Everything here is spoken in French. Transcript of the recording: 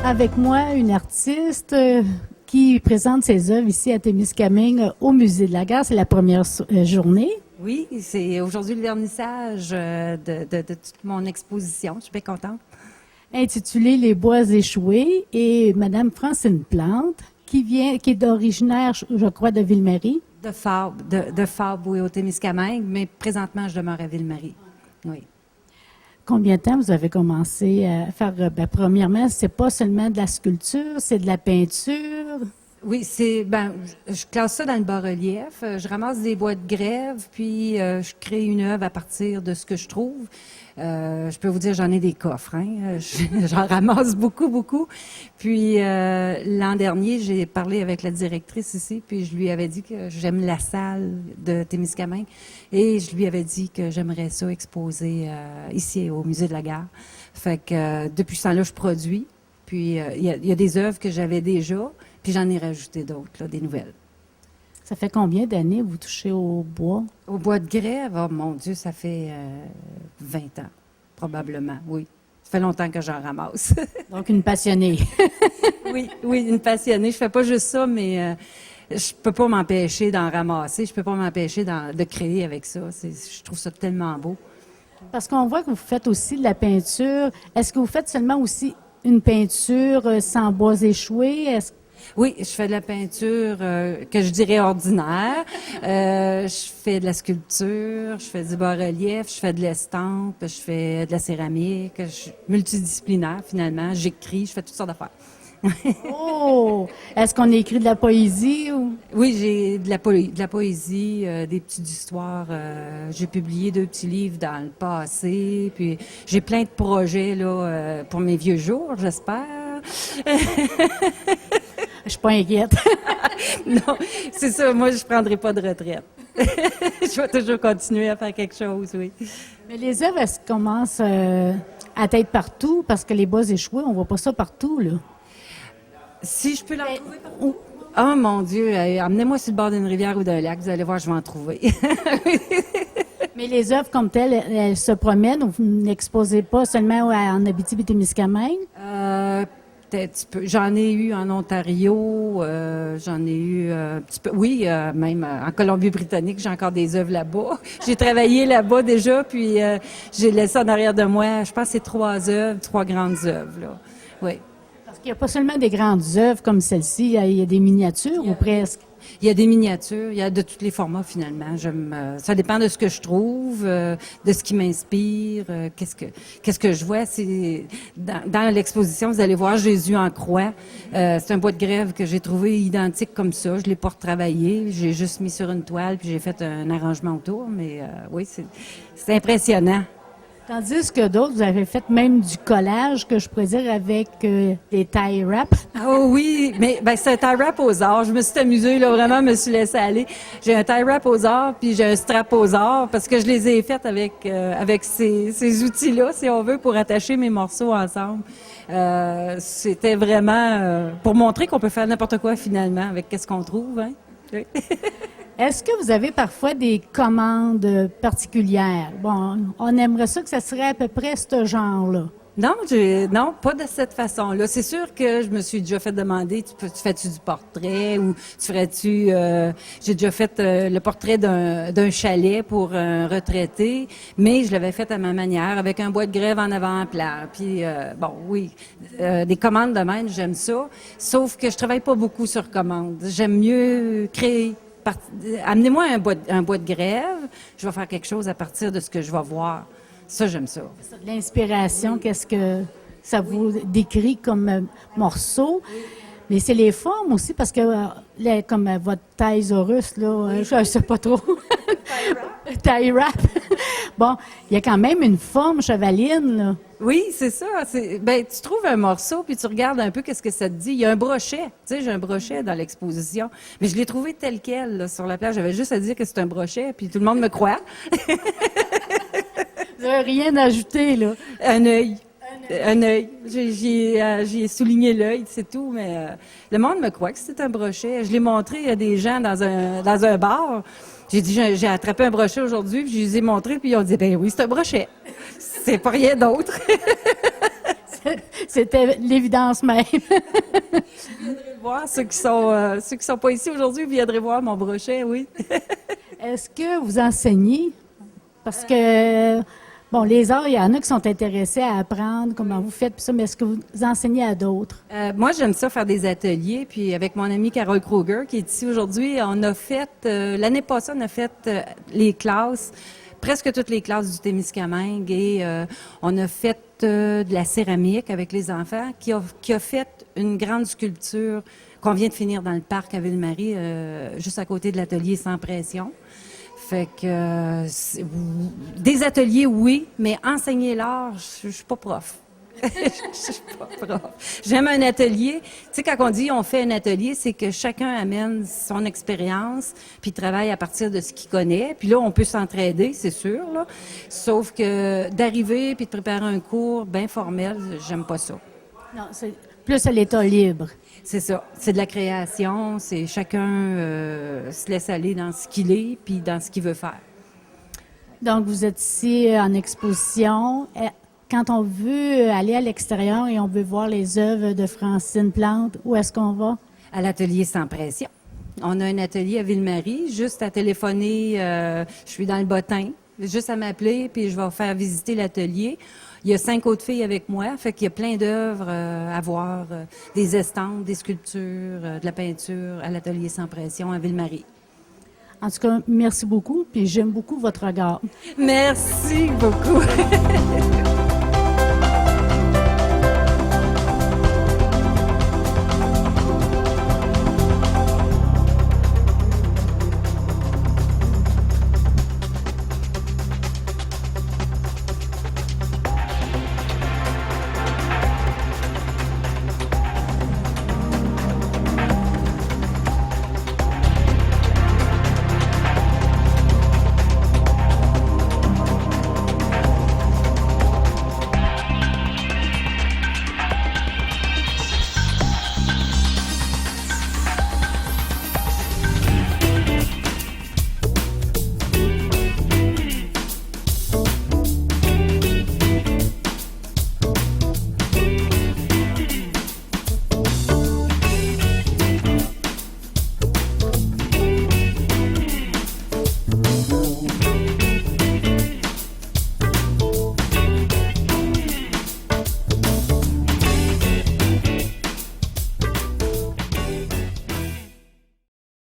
avec moi une artiste qui présente ses œuvres ici à Témiscamingue au Musée de la Gare. C'est la première journée. Oui, c'est aujourd'hui le vernissage de toute mon exposition. Je suis bien contente. Intitulée Les bois échoués, et Madame Francine Plante, qui est originaire, je crois, de Ville-Marie. De Fabre, oui, au Témiscamingue, mais présentement, je demeure à Ville-Marie. Oui. Combien de temps vous avez commencé à faire? Premièrement, c'est pas seulement de la sculpture, c'est de la peinture. Oui, je classe ça dans le bas-relief. Je ramasse des bois de grève, puis je crée une œuvre à partir de ce que je trouve. Je peux vous dire, j'en ai des coffres, hein. J'en ramasse beaucoup, beaucoup. Puis l'an dernier, j'ai parlé avec la directrice ici, puis je lui avais dit que j'aime la salle de Témiscamingue, et je lui avais dit que j'aimerais ça exposer ici au Musée de la Gare. Fait que depuis ce temps-là, je produis. Puis il y a des œuvres que j'avais déjà. Puis j'en ai rajouté d'autres, là, des nouvelles. Ça fait combien d'années vous touchez au bois? Au bois de grève, oh mon Dieu, ça fait 20 ans, probablement, oui. Ça fait longtemps que j'en ramasse. Donc une passionnée. Oui, une passionnée. Je fais pas juste ça, mais je peux pas m'empêcher d'en ramasser. Je peux pas m'empêcher de créer avec ça. Je trouve ça tellement beau. Parce qu'on voit que vous faites aussi de la peinture. Est-ce que vous faites seulement aussi une peinture sans bois échoués? Oui, je fais de la peinture que je dirais ordinaire. Je fais de la sculpture, je fais du bas-relief, je fais de l'estampe, je fais de la céramique. Je suis multidisciplinaire finalement. J'écris, je fais toutes sortes d'affaires. Oh! Est-ce qu'on écrit de la poésie ou? Oui, j'ai de la poésie, des petites histoires. J'ai publié 2 petits livres dans le passé. Puis j'ai plein de projets là pour mes vieux jours, j'espère. Je suis pas inquiète. Non, c'est ça. Moi, je prendrai pas de retraite. Je vais toujours continuer à faire quelque chose, oui. Mais les œuvres, elles commencent à être partout, parce que les bois échoués, on voit pas ça partout, là. Si je peux l'en trouver partout. Oh mon Dieu, amenez-moi sur le bord d'une rivière ou d'un lac, vous allez voir, je vais en trouver. Mais les œuvres comme telles, elles se promènent, vous n'exposez pas seulement en Abitibi-Témiscamingue? Peut-être peu. J'en ai eu en Ontario, j'en ai eu un petit peu. Oui, même en Colombie-Britannique, j'ai encore des œuvres là-bas. J'ai travaillé là-bas déjà, puis j'ai laissé en arrière de moi, je pense que c'est 3 œuvres, 3 grandes œuvres, là. Oui. Parce qu'il n'y a pas seulement des grandes œuvres comme celle-ci, il y a des miniatures ou presque. Il y a des miniatures, il y a de tous les formats finalement. Ça dépend de ce que je trouve, de ce qui m'inspire, qu'est-ce que je vois. C'est dans l'exposition, vous allez voir Jésus en croix. C'est un bois de grève que j'ai trouvé identique comme ça. Je l'ai pas retravaillé, j'ai juste mis sur une toile puis j'ai fait un arrangement autour. Mais oui, c'est impressionnant. Tandis que d'autres, vous avez fait même du collage, que je pourrais dire, avec des tie wraps. Oh oui, mais c'est un tie wrap aux arts. Je me suis amusée, là, vraiment, me suis laissée aller. J'ai un tie wrap aux arts, puis j'ai un strap aux arts, parce que je les ai faites avec ces outils-là, si on veut, pour attacher mes morceaux ensemble. C'était vraiment pour montrer qu'on peut faire n'importe quoi, finalement, avec qu'est-ce qu'on trouve, hein. Oui. Est-ce que vous avez parfois des commandes particulières? Bon, on aimerait ça que ça serait à peu près ce genre-là. Non, pas de cette façon-là. C'est sûr que je me suis déjà fait demander, tu fais-tu du portrait ou j'ai déjà fait le portrait d'un chalet pour un retraité, mais je l'avais fait à ma manière, avec un bois de grève en avant-plan. Puis, oui, des commandes de même, j'aime ça. Sauf que je travaille pas beaucoup sur commande. J'aime mieux créer. Amenez-moi un bois de grève, je vais faire quelque chose à partir de ce que je vais voir. Ça, j'aime ça. De l'inspiration, qu'est-ce que ça vous décrit comme morceau? Mais c'est les formes aussi, parce que, comme votre Thaïsaurus, là, je ne sais pas trop. Tie wrap. Bon, il y a quand même une forme chevaline, là. Oui, c'est ça. Tu trouves un morceau, puis tu regardes un peu qu'est-ce que ça te dit. Il y a un brochet. Tu sais, j'ai un brochet dans l'exposition. Mais je l'ai trouvé tel quel, là, sur la plage. J'avais juste à dire que c'est un brochet, puis tout le monde me croit. Vous n'avez rien ajouté, là. Un œil. Un œil. J'y ai souligné l'œil, c'est tout, mais le monde me croit que c'est un brochet. Je l'ai montré à des gens dans un bar. J'ai dit, j'ai attrapé un brochet aujourd'hui, puis je les ai montré, puis ils ont dit, ben oui, c'est un brochet. C'est pas rien d'autre. C'était l'évidence même. Voir ceux qui sont pas ici aujourd'hui, viendrez voir mon brochet, oui. Est-ce que vous enseignez? Parce que, bon, les arts, il y en a qui sont intéressés à apprendre comment vous faites, puis ça, mais est-ce que vous enseignez à d'autres? Moi, j'aime ça faire des ateliers. Puis avec mon amie Carole Kruger, qui est ici aujourd'hui, on a fait, l'année passée, on a fait les classes, presque toutes les classes du Témiscamingue. Et on a fait de la céramique avec les enfants, qui a fait une grande sculpture qu'on vient de finir dans le parc à Ville-Marie, juste à côté de l'atelier Sans Pression. Fait que des ateliers, oui, mais enseigner l'art, je suis pas prof. Je suis pas prof. J'aime un atelier. Tu sais, quand on dit on fait un atelier, c'est que chacun amène son expérience, puis travaille à partir de ce qu'il connaît. Puis là, on peut s'entraider, c'est sûr, là. Sauf que d'arriver puis de préparer un cours bien formel, j'aime pas ça. Non, c'est plus à l'état libre. C'est ça. C'est de la création. C'est chacun se laisse aller dans ce qu'il est puis dans ce qu'il veut faire. Donc, vous êtes ici en exposition. Quand on veut aller à l'extérieur et on veut voir les œuvres de Francine Plante, où est-ce qu'on va? À l'atelier Sans Pression. On a un atelier à Ville-Marie, juste à téléphoner. Je suis dans le bottin. Juste à m'appeler, puis je vais vous faire visiter l'atelier. Il y a 5 autres filles avec moi, fait qu'il y a plein d'œuvres à voir, des estampes, des sculptures, de la peinture à l'atelier Sans Pression à Ville-Marie. En tout cas, merci beaucoup, puis j'aime beaucoup votre regard. Merci beaucoup.